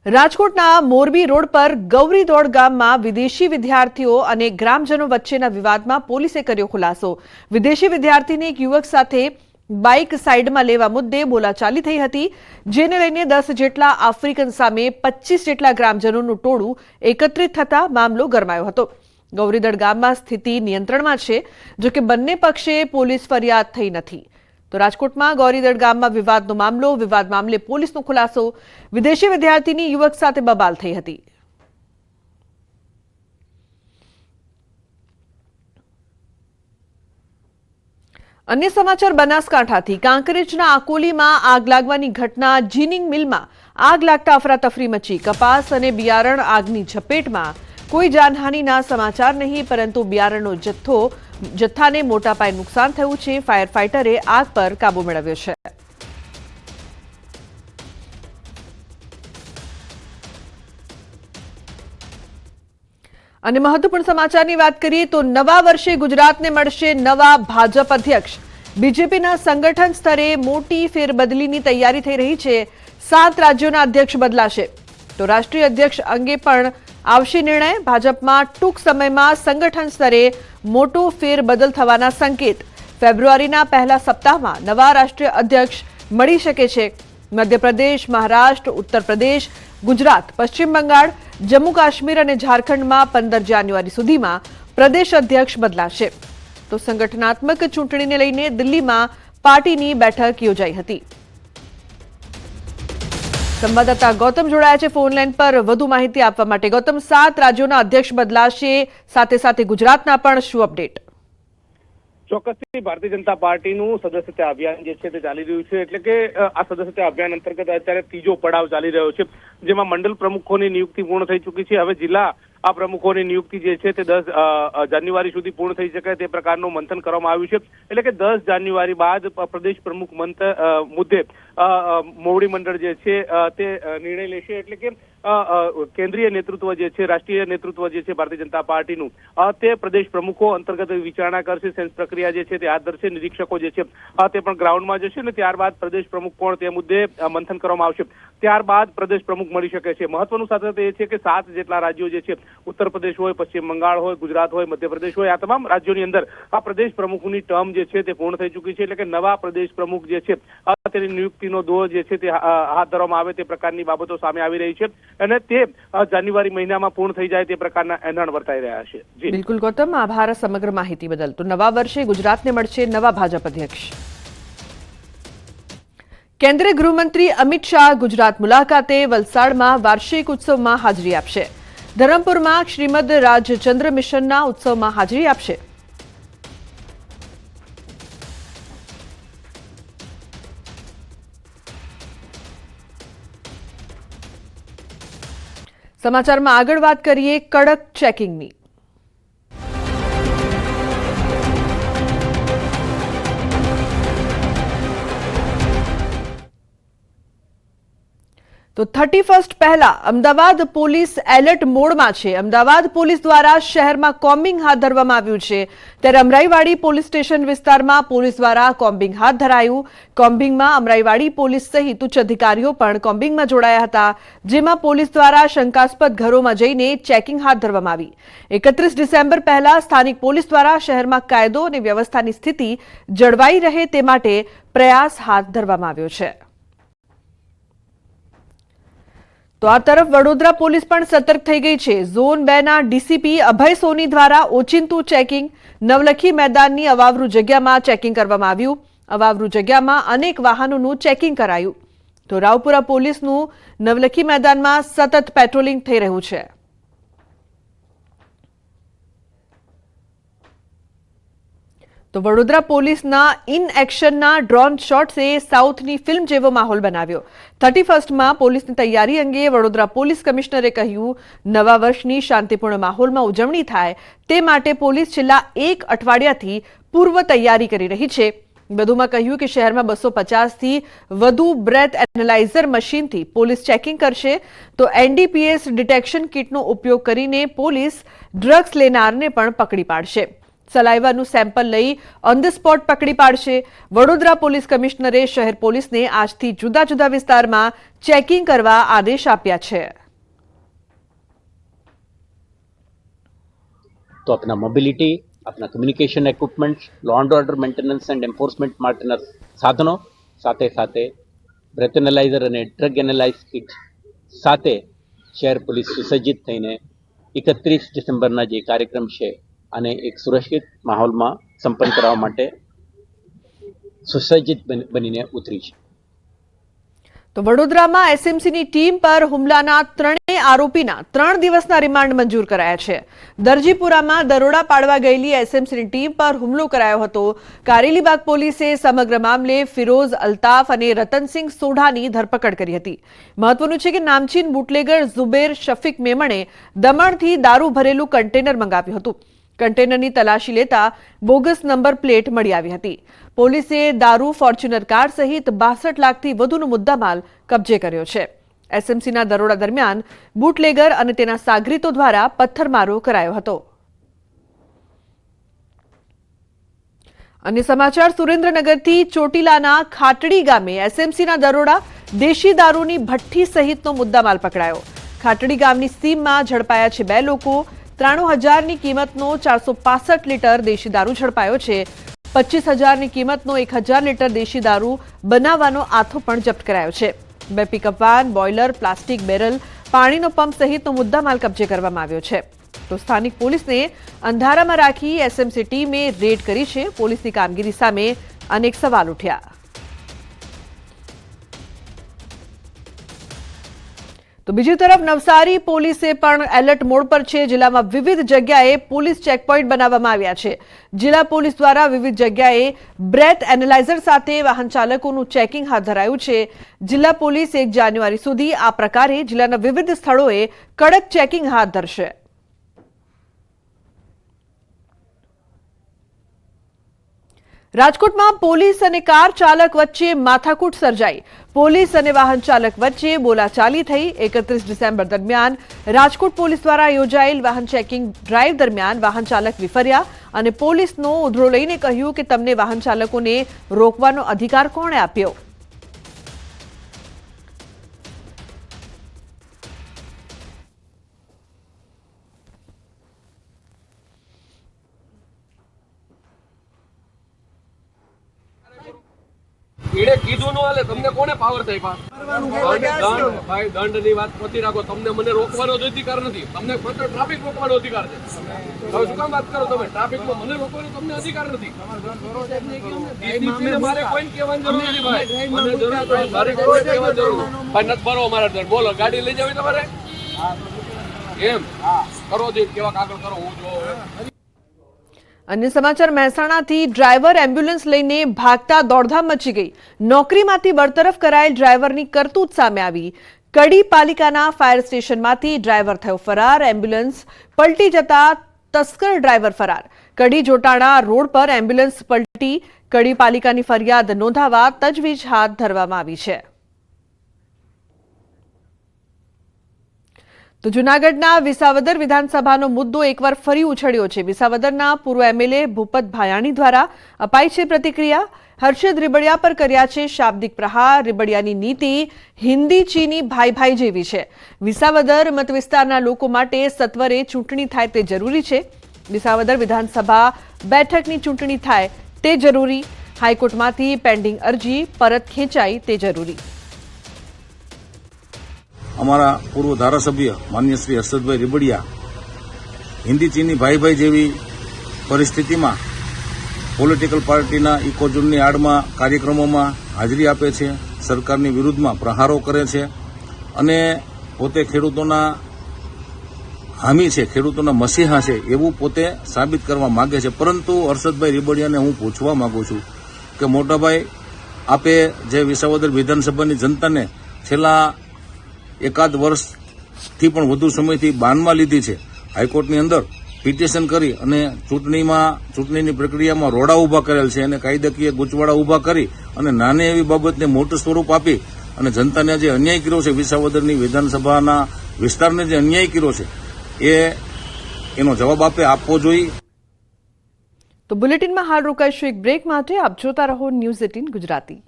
રાજકોટના મોરબી રોડ પર ગૌરીદોડ ગામમાં વિદેશી વિદ્યાર્થીઓ અને ગ્રામજનો વચ્ચેના વિવાદમાં પોલીસે કર્યો ખુલાસો। વિદેશી વિદ્યાર્થીને એક યુવક સાથે બાઇક સાઇડમાં લેવા મુદ્દે બોલાચાલી થઈ હતી, જેને લઈને 10 જેટલા આફ્રિકન સામે 25 જેટલા ગ્રામજનોનું ટોળું એકત્રિત થતા મામલો ગરમાયો હતો। ગૌરીદોડ ગામમાં સ્થિતિ નિયંત્રણમાં છે, જો કે બંને પક્ષે પોલીસ ફરિયાદ થઈ નથી। તો રાજકોટમાં ગૌરીદોડ ગામમાં વિવાદનો મામલો, વિવાદ મામલે પોલીસનો ખુલાસો। વિદેશી વિદ્યાર્થીની યુવક સાથે બબાલ થઈ હતી। અન્ય સમાચાર બનાસકાંઠાથી। કાંકરેજના આકોલીમાં આગ લાગવાની ઘટના। જીનિંગ મિલમાં આગ લાગતા અફરાતફરી મચી। કપાસ અને બિયારણ આગની ઝપેટમાં। કોઈ જાનહાનિના સમાચાર નહીં, પરંતુ બિયારણનો જથ્થાને મોટા પાયે નુકસાન થયું છે। ફાયર ફાઇટરે આગ પર કાબુ મેળવ્યો છે। અને મહત્વપૂર્ણ સમાચારની વાત કરીએ તો નવા વર્ષે ગુજરાતને મળશે નવા ભાજપ અધ્યક્ષ। બીજેપીના સંગઠન સ્તરે મોટી ફેરબદલીની તૈયારી થઈ રહી છે। 7 રાજ્યોના અધ્યક્ષ બદલાશે, તો રાષ્ટ્રીય અધ્યક્ષ અંગે પણ આવશે નિર્ણય। ભાજપમાં ટૂંક સમયમાં સંગઠન સ્તરે મોટો ફેરબદલ થવાના સંકેત। ફેબ્રુઆરીના પહેલા સપ્તાહમાં નવા રાષ્ટ્રીય અધ્યક્ષ મળી શકે છે। મધ્યપ્રદેશ, મહારાષ્ટ્ર, ઉત્તર પ્રદેશ, ગુજરાત, પશ્ચિમ બંગાળ, જમ્મુ કાશ્મીર અને ઝારખંડમાં 15 જાન્યુઆરી સુધીમાં પ્રદેશ અધ્યક્ષ બદલાશે। તો સંગઠનાત્મક ચૂંટણીને લઈને દિલ્હીમાં પાર્ટીની બેઠક યોજાઈ હતી। સંવાદદાતા ગૌતમ જોડાયા છે ફોન લાઈન પર વધુ માહિતી આપવા માટે। ગૌતમ, 7 રાજ્યોના અધ્યક્ષ બદલાશે, સાથે સાથે ગુજરાતના પણ શું અપડેટ? ચોક્કસથી ભારતીય જનતા પાર્ટીનું સદસ્યતા અભિયાન જે છે તે ચાલી રહ્યું છે। એટલે કે આ સદસ્યતા અભિયાન અંતર્ગત અત્યારે ત્રીજો પડાવ ચાલી રહ્યો છે, જેમાં મંડળ પ્રમુખોની નિયુક્તિ પૂર્ણ થઈ ચૂકી છે। હવે જિલ્લા આ પ્રમુખોની નિયુક્તિ જે છે તે 10 જાન્યુઆરી સુધી પૂર્ણ થઈ શકે તે પ્રકારનું મંથન કરવામાં આવ્યું છે। એટલે કે 10 જાન્યુઆરી બાદ પ્રદેશ પ્રમુખ મુદ્દે મોવડી મંડળ જે છે તે નિર્ણય લેશે। એટલે કે કેન્દ્રીય નેતૃત્વ જે છે, રાષ્ટ્રીય નેતૃત્વ જે છે ભારતીય જનતા પાર્ટીનું, તે પ્રદેશ પ્રમુખો અંતર્ગત વિચારણા કરશે। સેન્સ પ્રક્રિયા જે છે તે હાથ ધરશે। નિરીક્ષકો જે છે તે પણ ગ્રાઉન્ડમાં જશે અને ત્યારબાદ પ્રદેશ પ્રમુખ કોણ તે મુદ્દે મંથન કરવામાં આવશે। ત્યારબાદ પ્રદેશ પ્રમુખ મળી શકે છે। મહત્વનું સાથે એ છે કે 7 જેટલા રાજ્યો જે છે, ઉત્તર પ્રદેશ હોય, પશ્ચિમ બંગાળ હોય, ગુજરાત હોય, મધ્યપ્રદેશ હોય, આ તમામ રાજ્યોની અંદર આ પ્રદેશ પ્રમુખની ટર્મ જે છે તે પૂર્ણ થઈ ચૂકી છે। એટલે કે નવા પ્રદેશ પ્રમુખ જે છે તેની નિયુક્તિનો દોર જે છે તે હાથ ધરવામાં આવે તે પ્રકારની બાબતો સામે આવી રહી છે અને તે જાન્યુઆરી મહિનામાં પૂર્ણ થઈ જાય તે પ્રકારના એંધાણ વર્તાઈ રહ્યા છે। જી બિલકુલ ગૌતમ, આભાર સમગ્ર માહિતી બદલ। તો નવા વર્ષે ગુજરાતને મળશે નવા ભાજપ અધ્યક્ષ। કેન્દ્રીય ગૃહમંત્રી અમિત શાહ ગુજરાત મુલાકાતે। વલસાડમાં વાર્ષિક ઉત્સવમાં હાજરી આપશે। ધરમપુરમાં શ્રીમદ રાજચંદ્ર મિશનના ઉત્સવમાં હાજરી આપશે। સમાચારમાં આગળ વાત કરીએ કડક ચેકિંગની। તો 31 પહેલા અમદાવાદ પોલીસ એલર્ટ મોડમાં છે। અમદાવાદ પોલીસ દ્વારા શહેરમાં કોમ્બિંગ હાથ ધરવામાં આવ્યું છે, ત્યારે અમરાઈવાડી પોલીસ સ્ટેશન વિસ્તારમાં પોલીસ દ્વારા કોમ્બિંગ હાથ ધરાયું। કોમ્બિંગમાં અમરાઈવાડી પોલીસ સહિત ઉચ્ચ અધિકારીઓ પણ કોમ્બિંગમાં જોડાયા હતા, જેમાં પોલીસ દ્વારા શંકાસ્પદ ઘરોમાં જઈને ચેકિંગ હાથ ધરવામાં આવી। 31 ડિસેમ્બર પહેલા સ્થાનિક પોલીસ દ્વારા શહેરમાં કાયદો અને વ્યવસ્થાની સ્થિતિ જળવાઈ રહે તે માટે પ્રયાસ હાથ ધરવામાં આવ્યો છે। તો આ તરફ વડોદરા પોલીસ પણ સતર્ક થઈ ગઈ છે। ઝોન 2 ના ડીસીપી અભય સોની દ્વારા ઓચિંતું ચેકિંગ। નવલખી મેદાનની અવાવરૂ જગ્યામાં ચેકિંગ કરવામાં આવ્યું। અવાવરૂ જગ્યામાં અનેક વાહનોનું ચેકિંગ કરાયું। તો રાવપુરા પોલીસનું નવલખી મેદાનમાં સતત પેટ્રોલિંગ થઈ રહ્યું છે। તો વડોદરા પોલીસના ઇન એક્શનના ડ્રોન શોટ્સે સાઉથની ફિલ્મ જેવો માહોલ બનાવ્યો। 31માં પોલીસની તૈયારી અંગે વડોદરા પોલીસ કમિશનરે કહ્યું, નવા વર્ષની શાંતિપૂર્ણ માહોલમાં ઉજવણી થાય તે માટે પોલીસ છેલ્લા 1 અઠવાડિયાથી પૂર્વ તૈયારી કરી રહી છે। વધુમાં કહ્યું કે શહેરમાં 250થી વધુ બ્રેથ એનાલાઇઝર મશીનથી પોલીસ ચેકિંગ કરશે। તો એનડીપીએસ ડિટેક્શન કિટનો ઉપયોગ કરીને પોલીસ ડ્રગ્સ લેનારને પણ પકડી પાડશે। સલાઈવાનું સેમ્પલ લઈ ઓન ધ સ્પોટ પકડી પાડશે. વડોદરા પોલીસ કમિશનરે શહેર પોલીસને આજથી જુદા જુદા વિસ્તારમાં ચેકિંગ કરવા આદેશ આપ્યા છે. तो अपना मोबिलिटी, अपना communication equipments, law and order maintenance and enforcement माटेના સાધનો સાથે સાથે બ્રેથ એનાલાઇઝર અને ડ્રગ એનાલાઇઝ કિટ સાથે શહેર પોલીસ સુસજ્જિત થઈને 31 ડિસેમ્બરના જે કાર્યક્રમ છે અને એક સુરક્ષિત માહોલમાં સંપન્ન કરવા માટે સુસજ્જિત બનીને ઉતરી છે. તો વડોદરામાં એસએમસીની ટીમ પર હુમલાના ત્રણેય આરોપીના 3 દિવસના રિમાન્ડ મંજૂર કરાયા છે. દરજીપુરામાં દરોડા પાડવા ગયેલી એસએમસીની ટીમ પર હુમલો કરાયો હતો. કારેલીબાગ પોલીસે સમગ્ર મામલે ફિરોઝ અલ્તાફ અને રતનસિંહ સોઢાની ધરપકડ કરી હતી. મહત્વનું છે કે નામચીન બુટલેગર ઝુબેર શફીક મેમણે દમણથી દારૂ ભરેલું કન્ટેનર મંગાવ્યું હતું. કન્ટેનરની તલાશી લેતા બોગસ નંબર પ્લેટ મળી આવી હતી. પોલીસે દારૂ, ફોર્ચ્યુનર કાર સહિત 62 લાખથી વધુનો મુદ્દામાલ કબજે કર્યો છે. એસએમસીના દરોડા દરમિયાન બુટલેગર અને તેના સાગરીતો દ્વારા પથ્થરમારો કરાયો હતો. અન્ય સમાચાર સુરેન્દ્રનગરથી ચોટીલાના ખાટડી ગામે એસએમસીના દરોડા, દેશી દારૂની ભઠ્ઠી સહિતનો મુદ્દામાલ પકડાયો. ખાટડી ગામની સીમમાં ઝડપાયા છે 2 લોકો. 93,000ની કિંમતનો 465 લીટર દેશી દારૂ ઝડપાયો છે. 25,000ની કિંમતનો 1,000 લીટર દેશી દારૂ બનાવવાનો આથો પણ જપ્ત કરાયો છે. 2 pickup van, boiler, plastic barrel, પાણીનો પંપ સહિતનો મુદ્દામાલ કબજે કરવામાં આવ્યો છે. તો સ્થાનિક પોલીસને અંધારામાં રાખી એસએમસી ટીમે રેડ કરી છે. પોલીસની કામગીરી સામે અનેક સવાલ ઉઠ્યા. તો બીજી તરફ નવસારી પોલીસે પણ એલર્ટ મોડ પર છે. જિલ્લામાં વિવિધ જગ્યાએ પોલીસ ચેકપોઇન્ટ બનાવવામાં આવ્યા છે. જિલ્લા પોલીસ દ્વારા વિવિધ જગ્યાએ બ્રેથ એનાલાઇઝર સાથે વાહન ચાલકોનું ચેકિંગ હાથ ધરાયું છે. જિલ્લા પોલીસ 1 જાન્યુઆરી સુધી આ પ્રકારે જિલ્લાના વિવિધ સ્થળોએ કડક ચેકિંગ હાથ ધરશે. રાજકોટમાં પોલીસ અને કાર ચાલક વચ્ચે માથાકૂટ સર્જાઈ. પોલીસ અને વાહન ચાલક વચ્ચે બોલાચાલી થઈ. 31 ડિસેમ્બર દરમિયાન રાજકોટ પોલીસ દ્વારા યોજાયેલ વાહન ચેકિંગ ડ્રાઈવ દરમિયાન વાહન ચાલક વિફર્યા અને પોલીસનો ઉધડો લઈને કહ્યું કે તમને વાહન ચાલકોને રોકવાનો અધિકાર કોણે આપ્યો? એણે કીધું ન હાલે, તમને કોને પાવર થાય? ભાઈ દંડની વાત પતી રાખો. તમને મને રોકવાનો અધિકાર નથી. તમને ફક્ત ટ્રાફિક રોકવાનો અધિકાર છે. હવે શું કામ વાત કરો તમે? ટ્રાફિકમાં મને રોકવાનો તમને અધિકાર નથી. મારે કોઈને કહેવાની જરૂર નથી ભાઈ. મને જરૂર મારે કોઈ કહેવાની જરૂર ભાઈ નથી. ભરો મારા દર બોલો. ગાડી લઈ જાવી તમારે એમ કરો દે કેવા કાગળ કરો. હું જો અન્ય સમાચાર મહેસાણાથી ડ્રાઈવર એમ્બ્યુલન્સ લઈને ભાગતા દોડધામ મચી ગઈ. નોકરીમાંથી બરતરફ કરાયેલ ડ્રાઈવરની કરતૂત સામે આવી. કડી પાલિકાના ફાયર સ્ટેશનમાંથી ડ્રાઈવર થયો ફરાર. એમ્બ્યુલન્સ પલટી જતા તસ્કર ડ્રાઈવર ફરાર. કડી જોટાણા રોડ પર એમ્બ્યુલન્સ પલટી. કડી પાલિકાની ફરિયાદ નોંધાવા તજવીજ હાથ ધરવામાં આવી છે. તો જૂનાગઢના વિસાવદર વિધાનસભાનો મુદ્દો એકવાર ફરી ઉછળ્યો છે. વિસાવદરના પૂર્વ એમએલએ ભૂપત ભાયાણી દ્વારા અપાઈ છે પ્રતિક્રિયા. હર્ષદ રીબડિયા પર કર્યા છે શાબ્દિક પ્રહાર. રીબડિયાની નીતિ હિન્દી ચીની ભાઈ ભાઈ જેવી છે. વિસાવદર મતવિસ્તારના લોકો માટે સત્વરે ચૂંટણી થાય તે જરૂરી છે. વિસાવદર વિધાનસભા બેઠકની ચૂંટણી થાય તે જરૂરી. હાઈકોર્ટમાંથી પેન્ડિંગ અરજી પરત ખેંચાય તે જરૂરી. અમારા પૂર્વ ધારાસભ્ય માન્ય શ્રી હર્ષદભાઈ રીબડિયા હિન્દી ચીની ભાઈ ભાઈ જેવી પરિસ્થિતિમાં પોલિટિકલ પાર્ટીના ઇકોઝોનની આડમાં કાર્યક્રમોમાં હાજરી આપે છે, સરકારની વિરુદ્ધમાં પ્રહારો કરે છે અને પોતે ખેડૂતોના હામી છે, ખેડૂતોના મસીહા છે એવું પોતે સાબિત કરવા માંગે છે. પરંતુ હર્ષદભાઈ રીબડિયાને હું પૂછવા માંગુ છું કે મોટાભાઈ, આપે જે વિસાવદર વિધાનસભાની જનતાને છેલ્લા એકાદ વર્ષથી પણ વધુ સમયથી બાનમાં લીધી છે, હાઈકોર્ટની અંદર પિટિશન કરી અને ચૂંટણીની પ્રક્રિયામાં રોડા ઉભા કરેલ છે અને કાયદાકીય ગૂંચવાડા ઉભા કરી અને નાની એવી બાબતને મોટું સ્વરૂપ આપી અને જનતાને જે અન્યાય કર્યો છે, વિસાવદરની વિધાનસભાના વિસ્તારને જે અન્યાય કર્યો છે એનો જવાબ આપવો જોઈએ. તો બુલેટિનમાં હાલ રોકાઈશું એક બ્રેક માટે. આપ જોતા રહો ન્યૂઝ 18 ગુજરાતી.